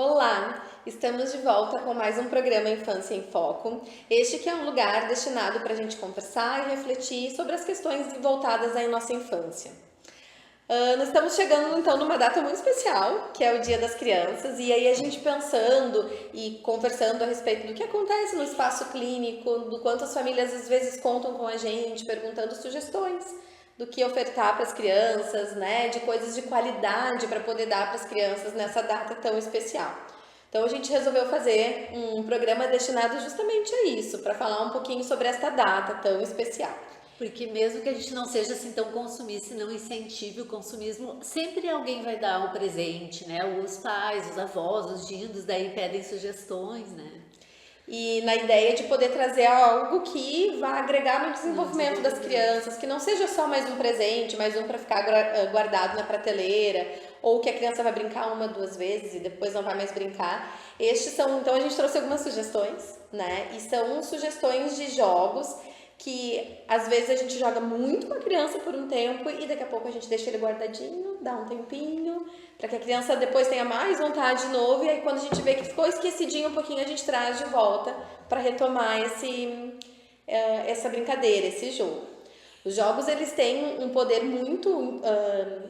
Olá, estamos de volta com mais um programa Infância em Foco. Este que é um lugar destinado para a gente conversar e refletir sobre as questões voltadas à nossa infância. Nós estamos chegando então numa data muito especial, que é o Dia das Crianças, e aí a gente pensando e conversando a respeito do que acontece no espaço clínico, do quanto as famílias às vezes contam com a gente, perguntando sugestões do que ofertar para as crianças, né, de coisas de qualidade para poder dar para as crianças nessa data tão especial. Então a gente resolveu fazer um programa destinado justamente a isso, para falar um pouquinho sobre esta data tão especial. Porque mesmo que a gente não seja assim tão consumista e não incentive o consumismo, sempre alguém vai dar um presente, né? Os pais, os avós, os dindos, daí pedem sugestões, né? E na ideia de poder trazer algo que vá agregar no desenvolvimento das crianças, que não seja só mais um presente, mais um para ficar guardado na prateleira, ou que a criança vai brincar uma, duas vezes e depois não vai mais brincar. Estes são, então a gente trouxe algumas sugestões, né? E são sugestões de jogos que às vezes a gente joga muito com a criança por um tempo e daqui a pouco a gente deixa ele guardadinho, dá um tempinho, para que a criança depois tenha mais vontade de novo, e aí quando a gente vê que ficou esquecidinho um pouquinho, a gente traz de volta para retomar essa brincadeira, esse jogo. Os jogos, eles têm um poder muito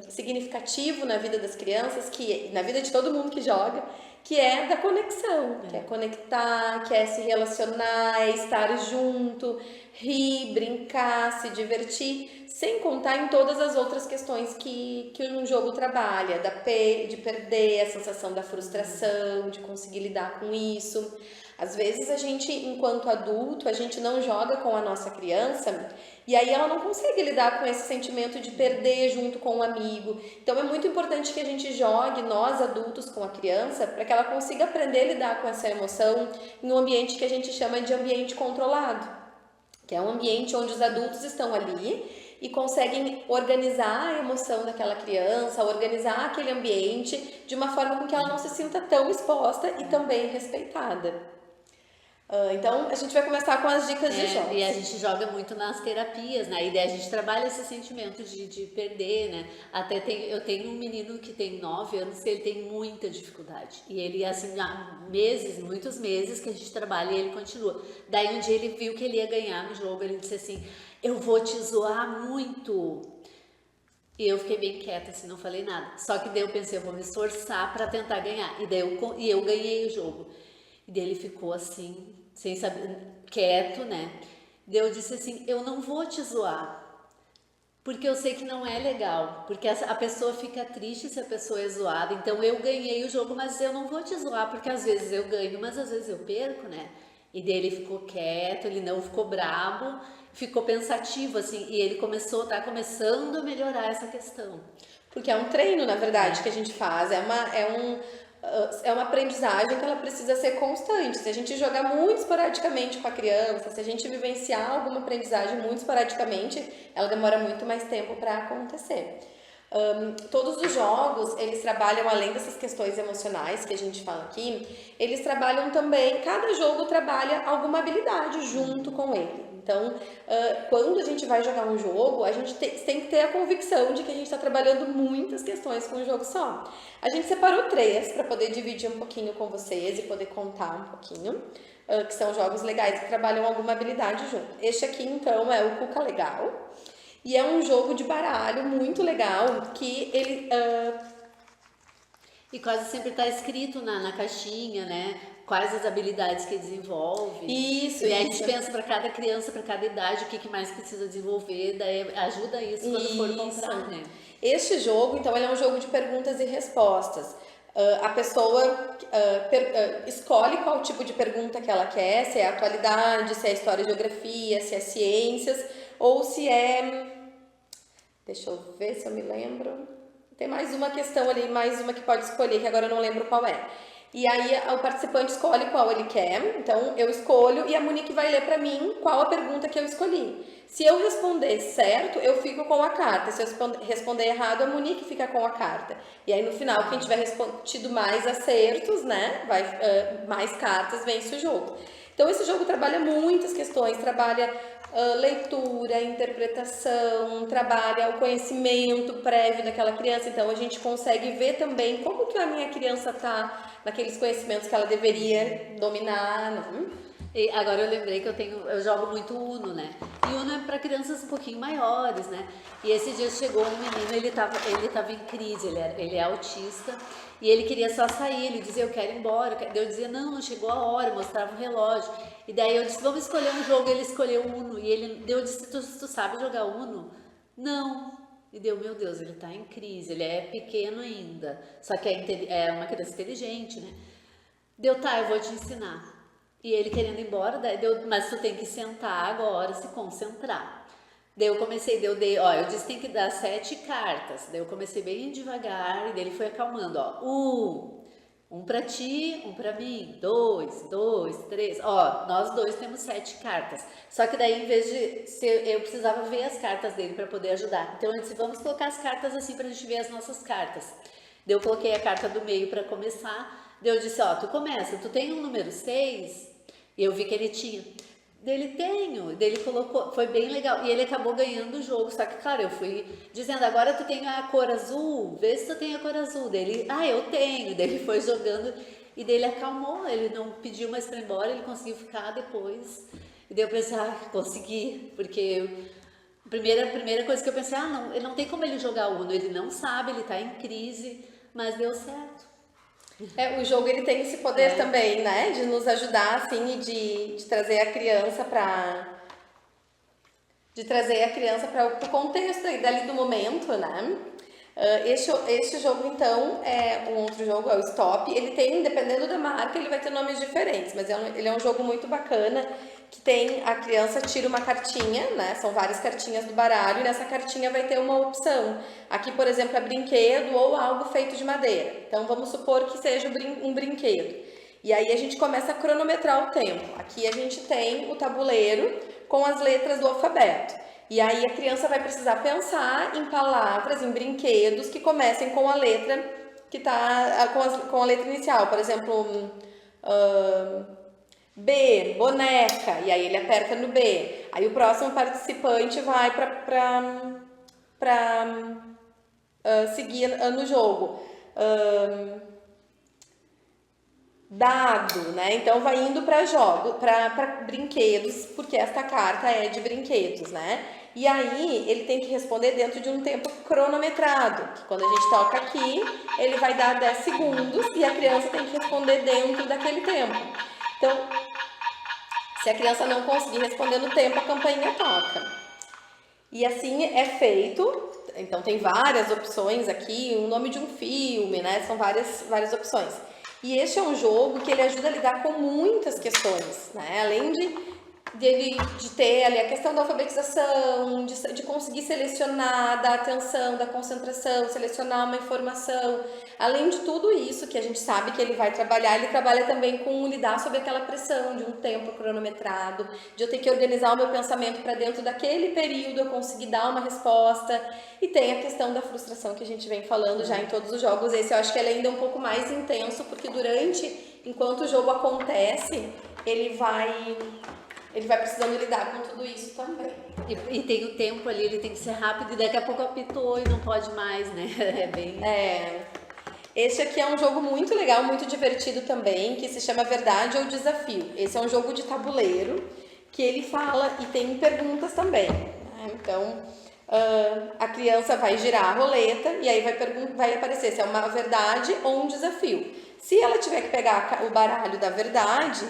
significativo na vida das crianças, na vida de todo mundo que joga, que é da conexão, que é conectar, que é se relacionar, é estar junto, rir, brincar, se divertir, sem contar em todas as outras questões que um jogo trabalha, de perder, a sensação da frustração, de conseguir lidar com isso. Às vezes a gente, enquanto adulto, a gente não joga com a nossa criança e aí ela não consegue lidar com esse sentimento de perder junto com um amigo. Então é muito importante que a gente jogue, nós adultos, com a criança, para que ela consiga aprender a lidar com essa emoção em um ambiente que a gente chama de ambiente controlado, que é um ambiente onde os adultos estão ali e conseguem organizar a emoção daquela criança, organizar aquele ambiente de uma forma com que ela não se sinta tão exposta e também respeitada. Então, a gente vai começar com as dicas de jogos. E a gente joga muito nas terapias, né? E daí a gente trabalha esse sentimento de perder, né? Eu tenho um menino que tem 9 anos que ele tem muita dificuldade. E ele, assim, há meses, muitos meses que a gente trabalha e ele continua. Daí um dia ele viu que ele ia ganhar no jogo, ele disse assim, eu vou te zoar muito. E eu fiquei bem quieta, assim, não falei nada. Só que daí eu pensei, eu vou me esforçar para tentar ganhar. E daí eu ganhei o jogo. E daí ele ficou assim, sem saber, quieto, né? Daí eu disse assim, eu não vou te zoar, porque eu sei que não é legal, porque a pessoa fica triste se a pessoa é zoada, então eu ganhei o jogo, mas eu não vou te zoar, porque às vezes eu ganho, mas às vezes eu perco, né? E daí ele ficou quieto, ele não ficou brabo, ficou pensativo, assim, e ele tá começando a melhorar essa questão. Porque é um treino, na verdade, que a gente faz, é uma aprendizagem que ela precisa ser constante. Se a gente jogar muito esporadicamente com a criança, se a gente vivenciar alguma aprendizagem muito esporadicamente, ela demora muito mais tempo para acontecer. Todos os jogos, eles trabalham, além dessas questões emocionais que a gente fala aqui, eles trabalham também, cada jogo trabalha alguma habilidade junto com ele. Então, quando a gente vai jogar um jogo, a gente tem que ter a convicção de que a gente está trabalhando muitas questões com um jogo só. A gente separou 3 para poder dividir um pouquinho com vocês e poder contar um pouquinho, que são jogos legais que trabalham alguma habilidade junto. Este aqui, então, é o Cuca Legal. E é um jogo de baralho muito legal que ele... E quase sempre está escrito na caixinha, né? Quais as habilidades que desenvolve. Isso, e aí a gente pensa para cada criança, para cada idade, o que mais precisa desenvolver, daí ajuda isso quando for comprar, né? Este jogo, então, ele é um jogo de perguntas e respostas. A pessoa escolhe qual tipo de pergunta que ela quer, se é atualidade, se é história e geografia, se é ciências, ou se é... Deixa eu ver se eu me lembro. Tem mais uma questão ali, mais uma que pode escolher, que agora eu não lembro qual é. E aí o participante escolhe qual ele quer, então eu escolho e a Monique vai ler pra mim qual a pergunta que eu escolhi. Se eu responder certo, eu fico com a carta. Se eu responder errado, a Monique fica com a carta. E aí no final, quem tiver respondido mais acertos, né, mais cartas, vence o jogo. Então esse jogo trabalha muitas questões, trabalha leitura, interpretação, trabalha o conhecimento prévio daquela criança. Então a gente consegue ver também como que a minha criança tá naqueles conhecimentos que ela deveria dominar. E agora eu lembrei que eu jogo muito Uno, né? E Uno é para crianças um pouquinho maiores, né? E esse dia chegou um menino, ele tava em crise, ele é autista, e ele queria só sair, ele dizia, eu quero ir embora. Eu dizia, não chegou a hora, eu mostrava o relógio. E daí eu disse, vamos escolher um jogo, ele escolheu Uno. E eu disse, tu sabe jogar Uno? Não. E deu, meu Deus, ele tá em crise, ele é pequeno ainda, só que é uma criança inteligente, né? Deu, tá, eu vou te ensinar. E ele querendo ir embora, mas tu tem que sentar agora, se concentrar. Daí eu comecei, eu disse tem que dar 7 cartas. Daí eu comecei bem devagar, e daí ele foi acalmando, um pra ti, um pra mim, 2, 3, nós dois temos 7 cartas. Só que daí, em vez de eu precisava ver as cartas dele para poder ajudar. Então eu disse, vamos colocar as cartas assim pra gente ver as nossas cartas. Daí eu coloquei a carta do meio para começar. Daí eu disse, tu começa, tu tem um número 6? E eu vi que ele tinha. Dele tenho, dele colocou, foi bem legal. E ele acabou ganhando o jogo. Só que, claro, eu fui dizendo, agora tu tem a cor azul, vê se tu tem a cor azul. Dele, eu tenho. Dele foi jogando e dele acalmou, ele não pediu mais pra ir embora, ele conseguiu ficar depois. E daí eu pensei, consegui, porque a primeira coisa que eu pensei, não tem como ele jogar Uno, ele não sabe, ele tá em crise, mas deu certo. O jogo ele tem esse poder também, né? De nos ajudar, assim, e de trazer a criança para o contexto dali do momento, né? Este jogo, então, é um outro jogo, é o Stop. Ele tem, dependendo da marca, ele vai ter nomes diferentes, mas ele é um jogo muito bacana, que tem, a criança tira uma cartinha, né? São várias cartinhas do baralho, e nessa cartinha vai ter uma opção. Aqui, por exemplo, é brinquedo ou algo feito de madeira. Então, vamos supor que seja um brinquedo. E aí a gente começa a cronometrar o tempo. Aqui a gente tem o tabuleiro com as letras do alfabeto. E aí a criança vai precisar pensar em palavras, em brinquedos que comecem com a letra que tá com a letra inicial. Por exemplo, B, boneca, e aí ele aperta no B. Aí o próximo participante vai para seguir no jogo. Dado, né? Então vai indo para jogo, para brinquedos, porque esta carta é de brinquedos, né? E aí ele tem que responder dentro de um tempo cronometrado, que quando a gente toca aqui, ele vai dar 10 segundos e a criança tem que responder dentro daquele tempo. Então, se a criança não conseguir responder no tempo, a campainha toca. E assim é feito. Então tem várias opções aqui, o nome de um filme, né? São várias opções. E este é um jogo que ele ajuda a lidar com muitas questões, né? Além de ter ali a questão da alfabetização, de conseguir selecionar, da atenção, da concentração, selecionar uma informação. Além de tudo isso que a gente sabe que ele vai trabalhar, ele trabalha também com lidar sob aquela pressão de um tempo cronometrado, de eu ter que organizar o meu pensamento para dentro daquele período eu conseguir dar uma resposta. E tem a questão da frustração que a gente vem falando já em todos os jogos. Esse eu acho que ele ainda é um pouco mais intenso, porque enquanto o jogo acontece, ele vai precisando lidar com tudo isso também. E tem o tempo ali, ele tem que ser rápido, e daqui a pouco apitou e não pode mais, né? Esse aqui é um jogo muito legal, muito divertido também, que se chama Verdade ou Desafio. Esse é um jogo de tabuleiro, que ele fala e tem perguntas também, né? Então, a criança vai girar a roleta e aí vai aparecer se é uma verdade ou um desafio. Se ela tiver que pegar o baralho da verdade,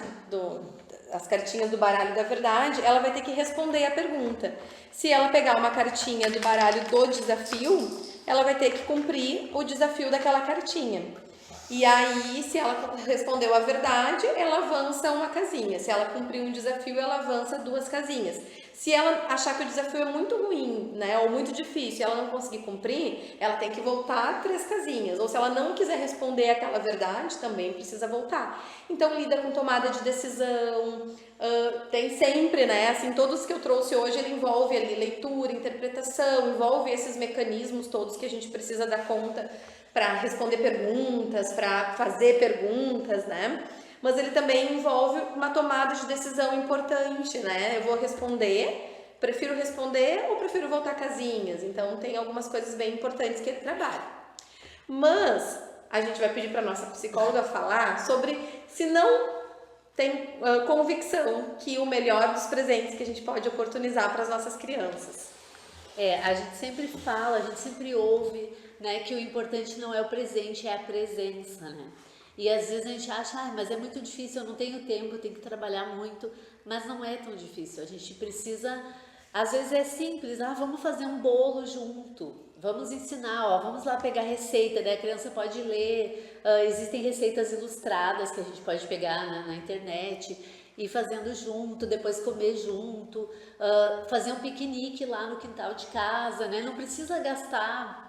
as cartinhas do baralho da verdade, ela vai ter que responder a pergunta. Se ela pegar uma cartinha do baralho do desafio, ela vai ter que cumprir o desafio daquela cartinha. E aí, se ela respondeu a verdade, ela avança uma casinha. Se ela cumpriu um desafio, ela avança 2 casinhas. Se ela achar que o desafio é muito ruim, né, ou muito difícil, e ela não conseguir cumprir, ela tem que voltar 3 casinhas. Ou se ela não quiser responder aquela verdade, também precisa voltar. Então, lida com tomada de decisão. Tem sempre, né, assim, todos que eu trouxe hoje, ele envolve ali leitura, interpretação, envolve esses mecanismos todos que a gente precisa dar conta para responder perguntas, para fazer perguntas, né? mas ele também envolve uma tomada de decisão importante, né? Eu vou responder, prefiro responder ou prefiro voltar casinhas? Então tem algumas coisas bem importantes que ele trabalha. Mas a gente vai pedir para nossa psicóloga falar sobre se não tem convicção que o melhor dos presentes que a gente pode oportunizar para as nossas crianças. A gente sempre fala, a gente sempre ouve, né, que o importante não é o presente, é a presença, né? E às vezes a gente acha, mas é muito difícil, eu não tenho tempo, eu tenho que trabalhar muito, mas não é tão difícil. A gente precisa, às vezes é simples, vamos fazer um bolo junto, vamos ensinar, vamos lá pegar receita, né? A criança pode ler, existem receitas ilustradas que a gente pode pegar na internet, ir fazendo junto, depois comer junto, fazer um piquenique lá no quintal de casa, né? Não precisa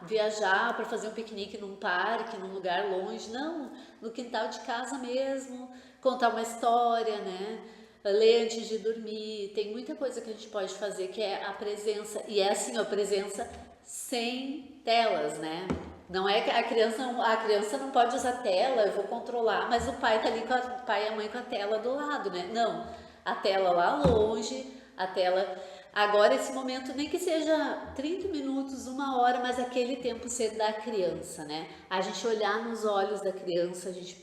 viajar para fazer um piquenique num parque, num lugar longe, não, no quintal de casa mesmo, contar uma história, né? Ler antes de dormir, tem muita coisa que a gente pode fazer que é a presença, e é assim, a presença sem telas, né? Não é que a criança não pode usar tela, eu vou controlar, mas o pai tá ali o pai e a mãe com a tela do lado, né? Não, a tela lá longe, a tela agora esse momento nem que seja 30 minutos, 1 hora, mas aquele tempo ser da criança, né? A gente olhar nos olhos da criança, a gente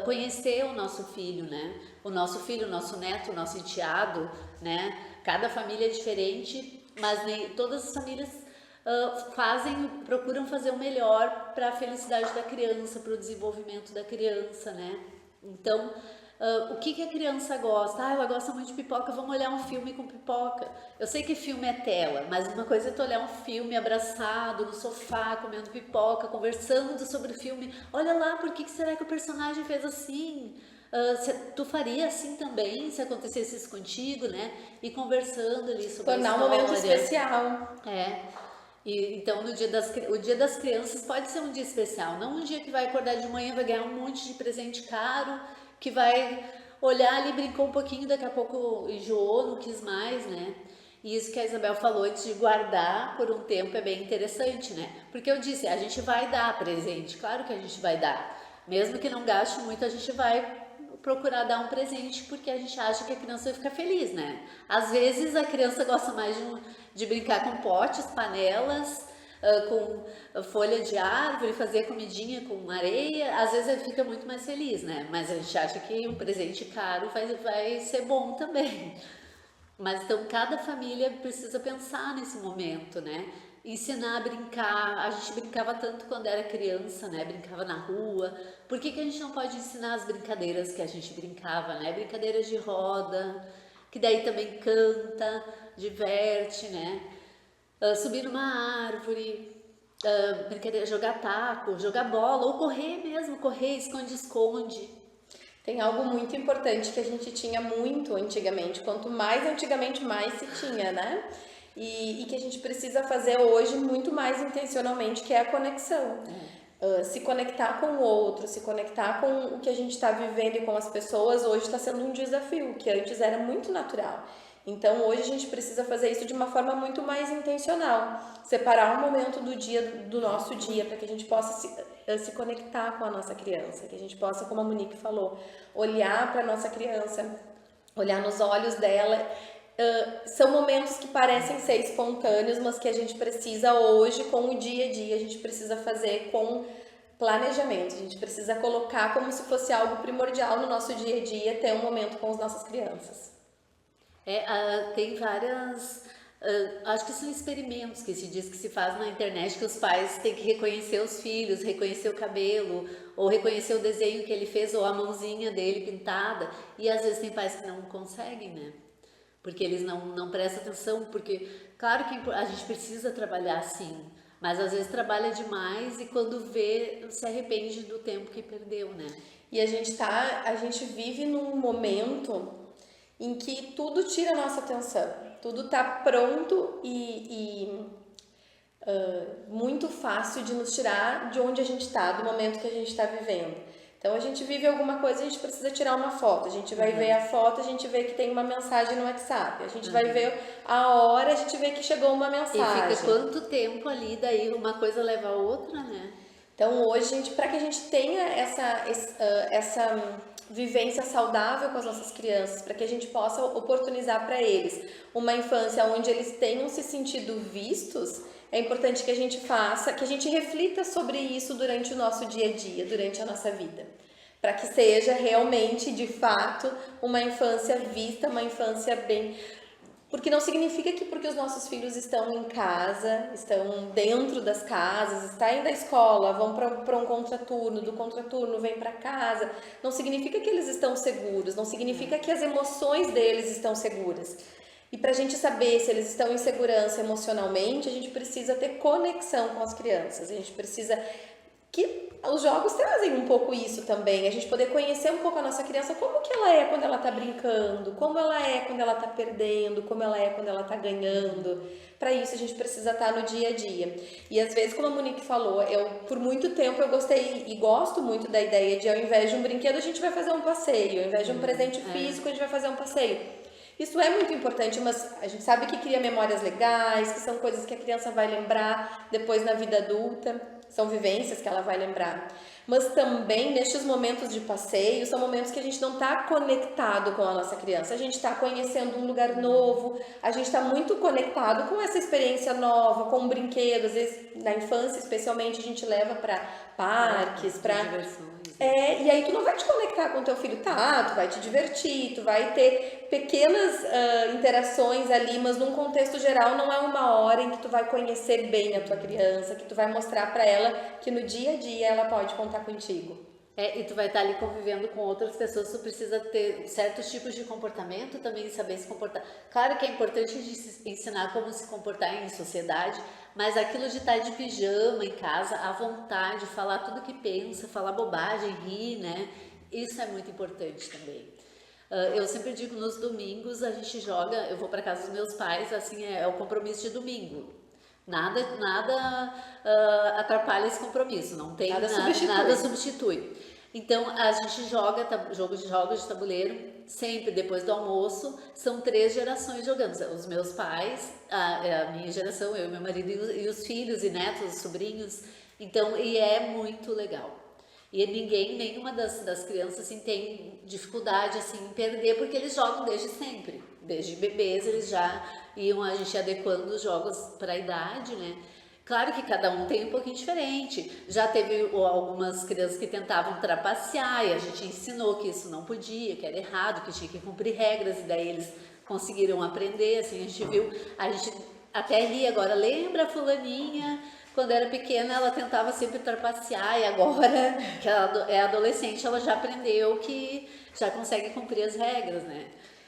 conhecer o nosso filho, né? O nosso filho, o nosso neto, o nosso enteado, né? Cada família é diferente, mas nem todas as famílias procuram fazer o melhor para a felicidade da criança, para o desenvolvimento da criança, né? Então, o que a criança gosta? Ela gosta muito de pipoca, vamos olhar um filme com pipoca. Eu sei que filme é tela, mas uma coisa é tu olhar um filme abraçado no sofá, comendo pipoca, conversando sobre o filme. Olha lá, por que será que o personagem fez assim? Tu faria assim também, se acontecesse isso contigo, né? E conversando ali sobre tornar um momento especial. Então o dia das crianças pode ser um dia especial, não um dia que vai acordar de manhã, vai ganhar um monte de presente caro, que vai olhar ali, brincou um pouquinho, daqui a pouco enjoou, não quis mais, né? E isso que a Isabel falou antes de guardar por um tempo é bem interessante, né? Porque eu disse, a gente vai dar presente, claro que a gente vai dar, mesmo que não gaste muito, a gente vai procurar dar um presente porque a gente acha que a criança vai ficar feliz, né? Às vezes a criança gosta mais de brincar com potes, panelas, com folha de árvore, fazer comidinha com areia, às vezes ele fica muito mais feliz, né? Mas a gente acha que um presente caro vai ser bom também. Mas então cada família precisa pensar nesse momento, né? Ensinar a brincar, a gente brincava tanto quando era criança, né? Brincava na rua. Por que a gente não pode ensinar as brincadeiras que a gente brincava, né? Brincadeiras de roda, que daí também canta, diverte, né? Subir numa árvore, brincadeira, jogar taco, jogar bola, ou correr mesmo, correr, esconde-esconde. Tem algo muito importante que a gente tinha muito antigamente, quanto mais antigamente mais se tinha, né? E que a gente precisa fazer hoje muito mais intencionalmente, que é a conexão. Se conectar com o outro, se conectar com o que a gente está vivendo e com as pessoas, hoje está sendo um desafio, que antes era muito natural. Então hoje a gente precisa fazer isso de uma forma muito mais intencional, separar um momento do nosso dia para que a gente possa se conectar com a nossa criança, que a gente possa, como a Monique falou, olhar para a nossa criança, olhar nos olhos dela. São momentos que parecem ser espontâneos, mas que a gente precisa hoje, com o dia a dia, a gente precisa fazer com planejamento, a gente precisa colocar como se fosse algo primordial no nosso dia a dia, ter um momento com as nossas crianças. Tem várias, acho que são experimentos que se diz que se faz na internet, que os pais têm que reconhecer os filhos, reconhecer o cabelo, ou reconhecer o desenho que ele fez, ou a mãozinha dele pintada, e às vezes tem pais que não conseguem, né? Porque eles não prestam atenção, porque claro que a gente precisa trabalhar sim, mas às vezes trabalha demais e quando vê, se arrepende do tempo que perdeu, né? E a gente vive num momento em que tudo tira a nossa atenção, tudo está pronto e muito fácil de nos tirar de onde a gente está, do momento que a gente está vivendo. Então a gente vive alguma coisa, a gente precisa tirar uma foto, a gente vai ver a foto, a gente vê que tem uma mensagem no WhatsApp, a gente vai ver a hora, a gente vê que chegou uma mensagem. E fica quanto tempo ali, daí uma coisa leva a outra, né? Então hoje, para que a gente tenha vivência saudável com as nossas crianças, para que a gente possa oportunizar para eles uma infância onde eles tenham se sentido vistos, é importante que a gente faça, que a gente reflita sobre isso durante o nosso dia a dia, durante a nossa vida. Para que seja realmente, de fato, uma infância vista, uma infância bem... Porque não significa que porque os nossos filhos estão em casa, estão dentro das casas, estão indo da escola, vão para um contraturno, do contraturno vem para casa, não significa que eles estão seguros, não significa que as emoções deles estão seguras. E para a gente saber se eles estão em segurança emocionalmente, a gente precisa ter conexão com as crianças, a gente precisa... que os jogos trazem um pouco isso também, a gente poder conhecer um pouco a nossa criança, como que ela é quando ela tá brincando, como ela é quando ela tá perdendo, como ela é quando ela tá ganhando. Para isso a gente precisa estar no dia a dia. E às vezes, como a Monique falou, por muito tempo eu gostei e gosto muito da ideia de, ao invés de um brinquedo, a gente vai fazer um passeio, ao invés de um presente físico, a gente vai fazer um passeio. Isso é muito importante, mas a gente sabe que cria memórias legais, que são coisas que a criança vai lembrar depois na vida adulta. São vivências que ela vai lembrar. Mas também, nestes momentos de passeio, são momentos que a gente não está conectado com a nossa criança. A gente está conhecendo um lugar novo, a gente está muito conectado com essa experiência nova, com um brinquedo. Às vezes, na infância, especialmente, a gente leva para parques, para... e aí tu não vai te conectar com teu filho, tá? Tu vai te divertir, tu vai ter pequenas interações ali, mas num contexto geral não é uma hora em que tu vai conhecer bem a tua criança, que tu vai mostrar pra ela que no dia a dia ela pode contar contigo. E tu vai estar ali convivendo com outras pessoas, tu precisa ter certos tipos de comportamento também, saber se comportar. Claro que é importante a gente ensinar como se comportar em sociedade, mas aquilo de estar de pijama em casa, à vontade, falar tudo que pensa, falar bobagem, rir, né? Isso é muito importante também. Eu sempre digo, nos domingos a gente joga, eu vou para casa dos meus pais, assim, é o compromisso de domingo. Nada atrapalha esse compromisso, não tem nada substitui. Então a gente joga jogos de tabuleiro sempre depois do almoço, são 3 gerações jogando, os meus pais, a minha geração, eu e meu marido e os filhos e netos, os sobrinhos, então, e é muito legal. E nenhuma das crianças assim, tem dificuldade assim, em perder, porque eles jogam desde sempre. Desde bebês eles já iam a gente adequando os jogos para a idade, né? Claro que cada um tem um pouquinho diferente. Já teve algumas crianças que tentavam trapacear e a gente ensinou que isso não podia, que era errado, que tinha que cumprir regras, e daí eles conseguiram aprender, assim, a gente até ri agora, lembra a fulaninha? Quando era pequena, ela tentava sempre trapacear, e agora que ela é adolescente, ela já aprendeu que já consegue cumprir as regras, né?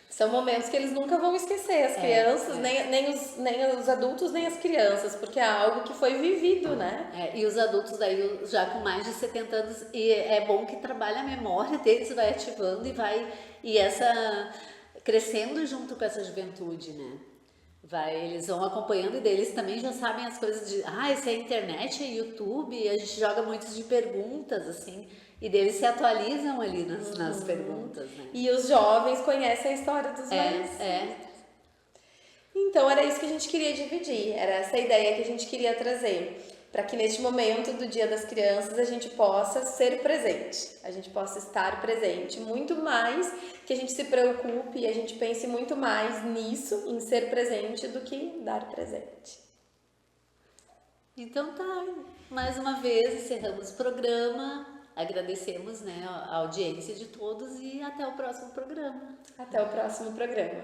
São momentos que eles nunca vão esquecer, as crianças, nem os adultos, nem as crianças, porque é algo que foi vivido, né? E os adultos daí já com mais de 70 anos, e é bom que trabalha a memória deles, vai ativando e crescendo junto com essa juventude, né? Eles vão acompanhando e deles também já sabem as coisas de, isso é internet, é YouTube, a gente joga muitos de perguntas, assim, e deles se atualizam ali nas perguntas, né? E os jovens conhecem a história dos mais. Então era isso que a gente queria dividir, era essa ideia que a gente queria trazer, para que neste momento do Dia das Crianças a gente possa ser presente, a gente possa estar presente, muito mais que a gente se preocupe e a gente pense muito mais nisso, em ser presente, do que dar presente. Então tá, mais uma vez encerramos o programa, agradecemos, né, a audiência de todos e até o próximo programa. Até o próximo programa.